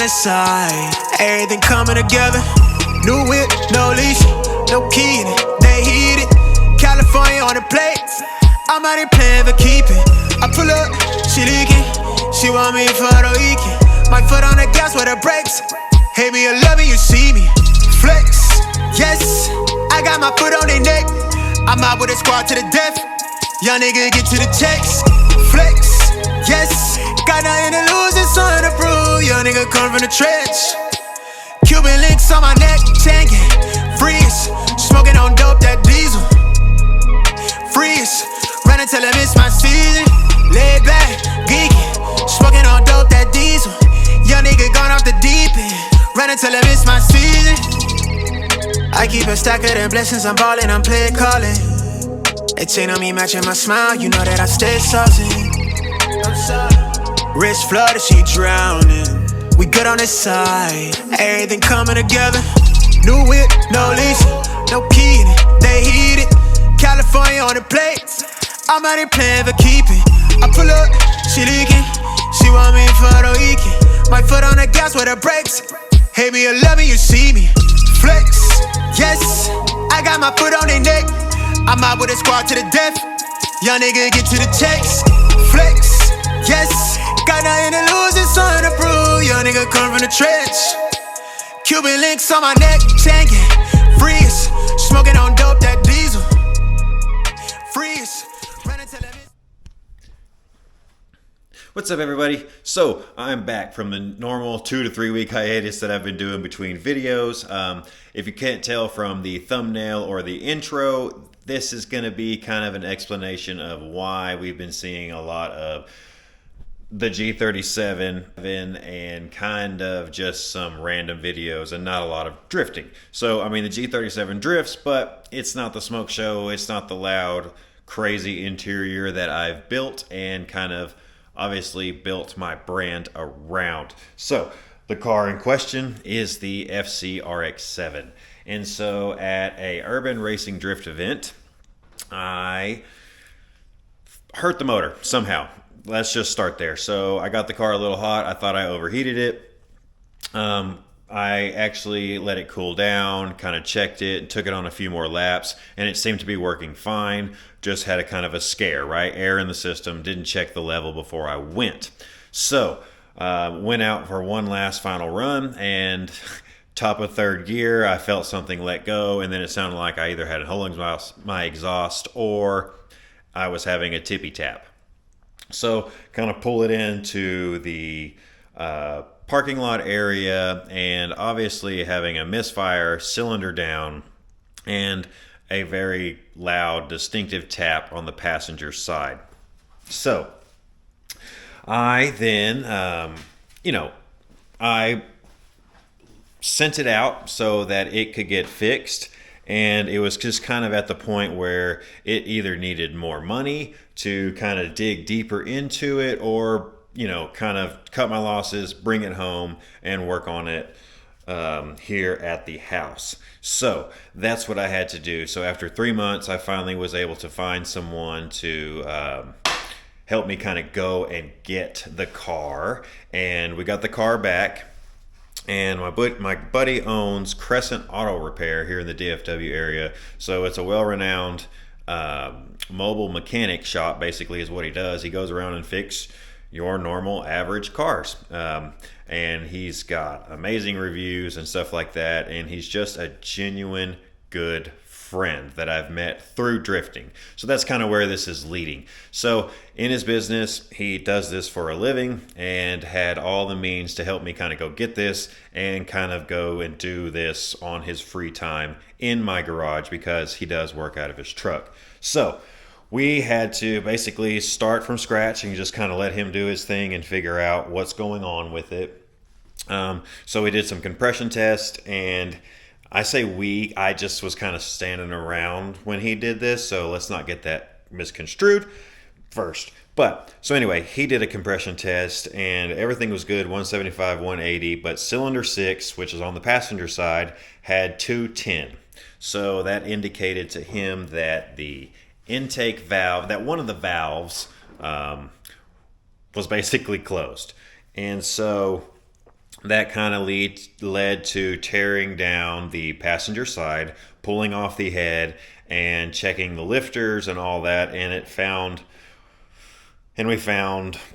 the side, everything coming together. New whip, no leash, no key in it, they heat it. California on the plate, I'm out here playing for keeping. I pull up, she leaking, she want me for the weekend. My foot on the gas with the brakes, hate me or love me, you see me. Flex, yes, I got my foot on their neck. I'm out with a squad to the death, young nigga get to the checks. Flex, yes, got nothing to lose and something to prove. Young nigga come from the trench. Cuban links on my neck, tanking. Freeze, smoking on dope, that diesel. Freeze, running till I miss my season. Laid back, geeking, smoking on dope, that diesel. Young nigga gone off the deep end, running till I miss my season. I keep a stack of them blessings, I'm ballin', I'm play callin'. They chain on me matching my smile, you know that I stay saucin'. Wrist flooded, she drowning. We good on this side, everything coming together. New whip, no leash, no key in it, they heat it. California on the plate, I'm out here playing for keeping. I pull up, she leaking, she want me for the weekend. My foot on the gas with the brakes, hate me or love me, you see me. Flex, yes, I got my foot on their neck. I'm out with a squad to the death, young nigga get to the checks. Flex, yes, got nothing to lose and something to prove. Young nigga come from the trench. Cuban links on my neck, tanking. Freeze, smoking on dope, that diesel. Freeze, running till I miss. What's up, everybody? So I'm back from the normal 2 to 3 week hiatus that I've been doing between videos. If you can't tell from the thumbnail or the intro, this is going to be kind of an explanation of why we've been seeing a lot of the G37 and kind of just some random videos and not a lot of drifting. So, I mean, the G37 drifts, but it's not the smoke show. It's not the loud, crazy interior that I've built and kind of obviously built my brand around. So, the car in question is the FC RX-7. And so, at a urban racing drift event, I hurt the motor somehow. Let's just start there. So I got the car a little hot. I thought I overheated it. I actually let it cool down, kind of checked it, and took it on a few more laps, and it seemed to be working fine. Just had a kind of a scare, right? Air in the system, didn't check the level before I went. So went out for one last final run, and top of third gear, I felt something let go, and then it sounded like I either had a hole in my exhaust or I was having a tippy tap. So kind of pull it into the parking lot area, and obviously having a misfire, cylinder down, and a very loud, distinctive tap on the passenger side. So I then, I sent it out so that it could get fixed. And it was just kind of at the point where it either needed more money to kind of dig deeper into it, or, kind of cut my losses, bring it home, and work on it here at the house. So that's what I had to do. So after 3 months, I finally was able to find someone to help me kind of go and get the car. And we got the car back. And my buddy owns Crescent Auto Repair here in the DFW area. So it's a well-renowned mobile mechanic shop, basically, is what he does. He goes around and fixes your normal average cars. And he's got amazing reviews and stuff like that. And he's just a genuine good friend that I've met through drifting. So that's kind of where this is leading. So in his business, he does this for a living and had all the means to help me kind of go get this and kind of go and do this on his free time in my garage, because he does work out of his truck. So we had to basically start from scratch and just kind of let him do his thing and figure out what's going on with it. So we did some compression tests, and I say I just was kind of standing around when he did this, so let's not get that misconstrued first. But, so anyway, he did a compression test, and everything was good, 175, 180, but cylinder 6, which is on the passenger side, had 210. So that indicated to him that the intake valve, that one of the valves was basically closed. And so that kind of led to tearing down the passenger side, pulling off the head, and checking the lifters and all that. We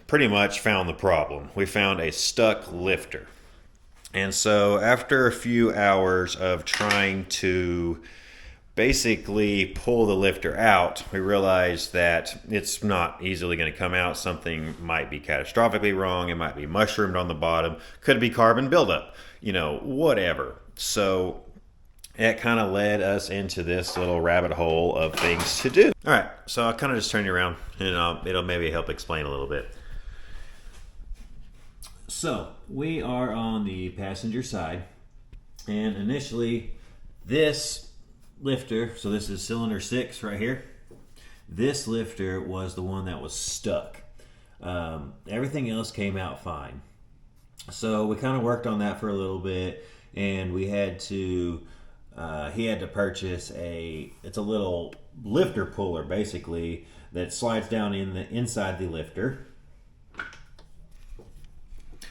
pretty much found the problem. We found a stuck lifter. And so after a few hours of trying to basically pull the lifter out, we realized that it's not easily going to come out. Something might be catastrophically wrong. It might be mushroomed on the bottom. Could be carbon buildup, whatever. So it kind of led us into this little rabbit hole of things to do. All right, so I'll kind of just turn you around and it'll maybe help explain a little bit. So we are on the passenger side, and initially this lifter, so this is cylinder 6 right here, this lifter was the one that was stuck. Everything else came out fine. So we kind of worked on that for a little bit, and he had to purchase it's a little lifter puller basically that slides down inside the lifter.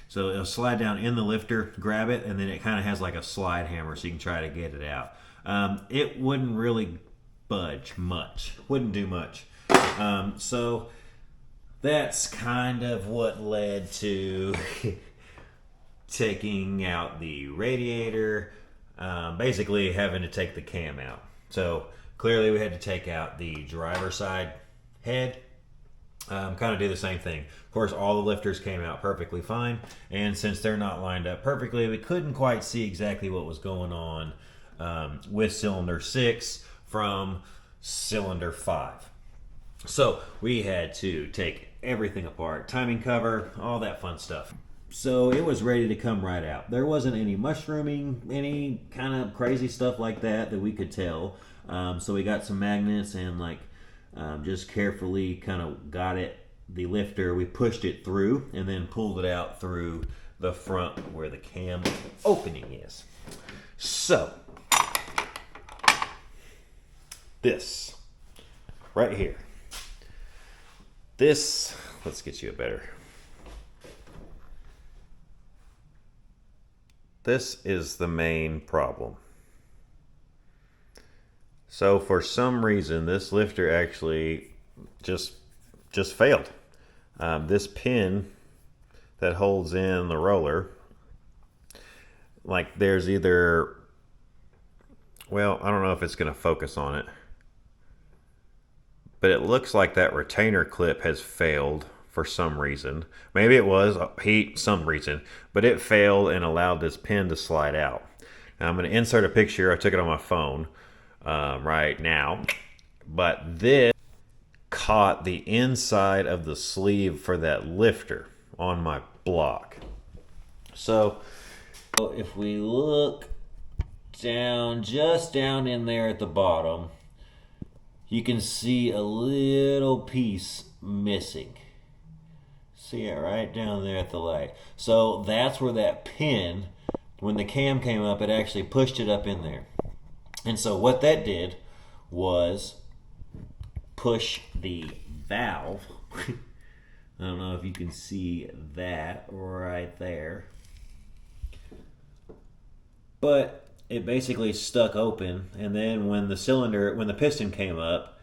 So it'll slide down in the lifter, grab it, and then it kind of has like a slide hammer so you can try to get it out. It wouldn't really budge much, wouldn't do much. So that's kind of what led to taking out the radiator, basically having to take the cam out. So clearly we had to take out the driver's side head. Kind of do the same thing. Of course, all the lifters came out perfectly fine, and since they're not lined up perfectly, we couldn't quite see exactly what was going on with cylinder 6 from cylinder 5. So we had to take everything apart, timing cover, all that fun stuff. So it was ready to come right out. There wasn't any mushrooming, any kind of crazy stuff like that we could tell. So we got some magnets and just carefully kind of got the lifter, we pushed it through and then pulled it out through the front where the cam opening is. So this right here, let's get you a better. This is the main problem. So for some reason, this lifter actually just failed. This pin that holds in the roller, there's either, I don't know if it's going to focus on it, but it looks like that retainer clip has failed for some reason. Maybe it was some reason, but it failed and allowed this pin to slide out. Now I'm going to insert a picture. I took it on my phone right now, but this caught the inside of the sleeve for that lifter on my block. So if we look down, just down in there at the bottom, you can see a little piece missing. See it right down there at the light. So that's where that pin, when the cam came up, it actually pushed it up in there. And so what that did was push the valve. I don't know if you can see that right there, but it basically stuck open, and then when the piston came up,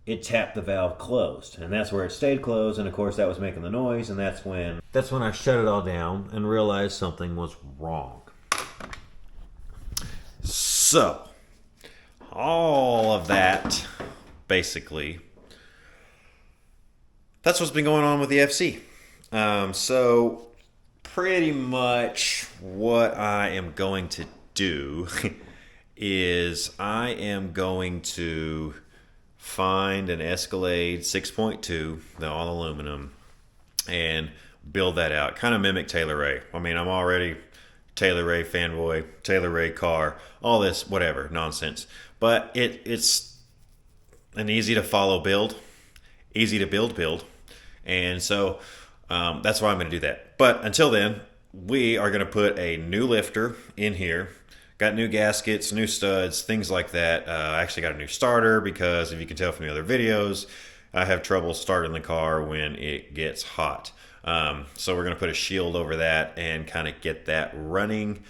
it tapped the valve closed, and that's where it stayed closed, and of course that was making the noise, and that's when I shut it all down and realized something was wrong. So all of that, basically, that's what's been going on with the FC. So pretty much what I am going to do is I am going to find an Escalade 6.2, the all aluminum, and build that out. Kind of mimic Taylor Ray. I mean, I'm already Taylor Ray fanboy, Taylor Ray car, all this whatever nonsense. But it's an easy to follow build, easy to build. And so that's why I'm going to do that. But until then, we are going to put a new lifter in here. Got new gaskets, new studs, things like that. I actually got a new starter because if you can tell from the other videos, I have trouble starting the car when it gets hot. So we're going to put a shield over that and kind of get that running.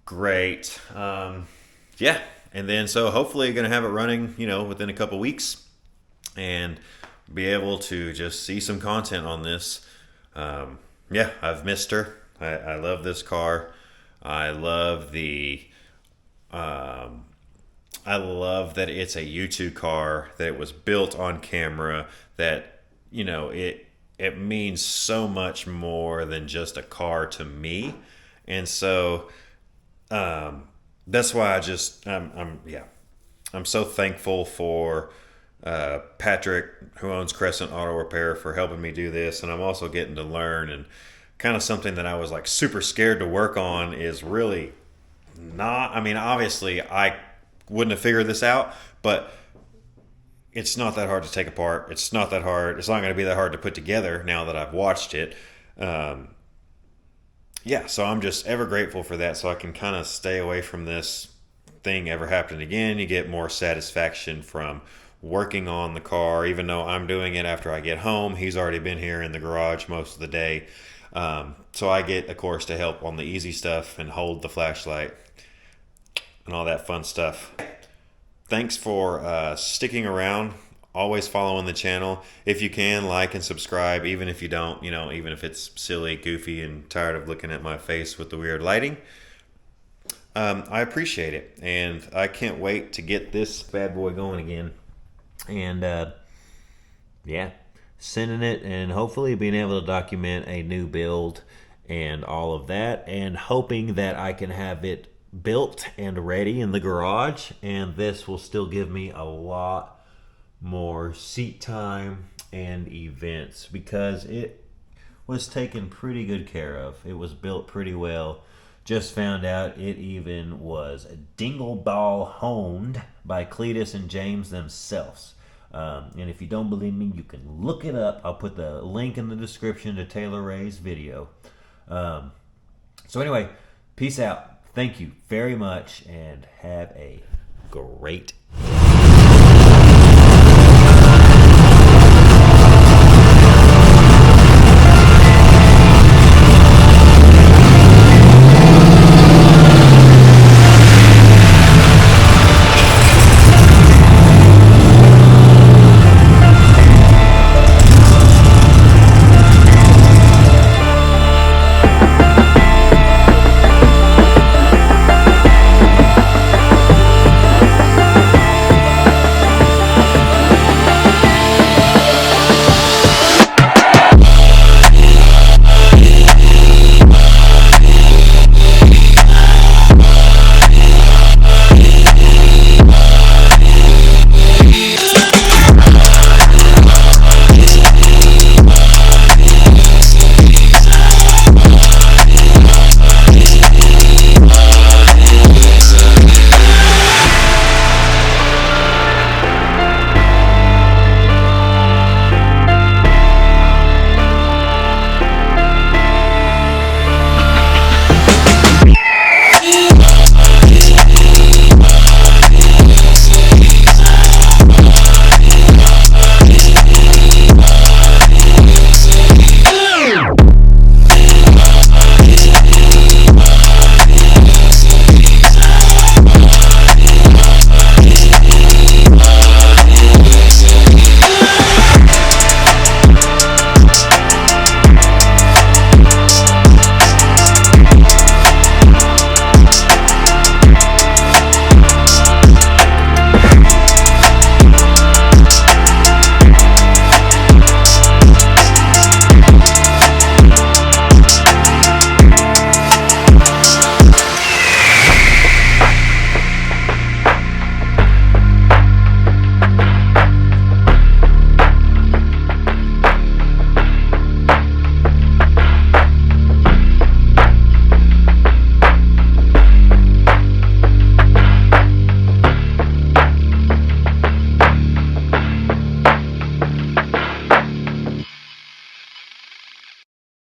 Great. Yeah. And then so hopefully going to have it running, within a couple weeks and be able to just see some content on this. Yeah, I've missed her. I love this car. I love I love that it's a YouTube car, that it was built on camera, that, it means so much more than just a car to me. And so, that's why I'm so thankful for Patrick, who owns Crescent Auto Repair, for helping me do this. And I'm also getting to learn, and kind of something that I was like super scared to work on is really not, obviously I wouldn't have figured this out, but it's not that hard to take apart. It's not that hard. It's not going to be that hard to put together now that I've watched it. Yeah, so I'm just ever grateful for that, so I can kind of stay away from this thing ever happening again. You get more satisfaction from working on the car, even though I'm doing it after I get home. He's already been here in the garage most of the day. So I get, of course, to help on the easy stuff and hold the flashlight and all that fun stuff. Thanks for sticking around, always following the channel. If you can, like and subscribe, even if you don't, even if it's silly, goofy, and tired of looking at my face with the weird lighting. I appreciate it, and I can't wait to get this bad boy going again. And yeah, sending it and hopefully being able to document a new build and all of that, and hoping that I can have it built and ready in the garage, and this will still give me a lot more seat time and events, because it was taken pretty good care of. It was built pretty well. Just found out it even was dingle ball honed by Cletus and James themselves. And if you don't believe me, you can look it up. I'll put the link in the description to Taylor Ray's video. So anyway, peace out. Thank you very much, and have a great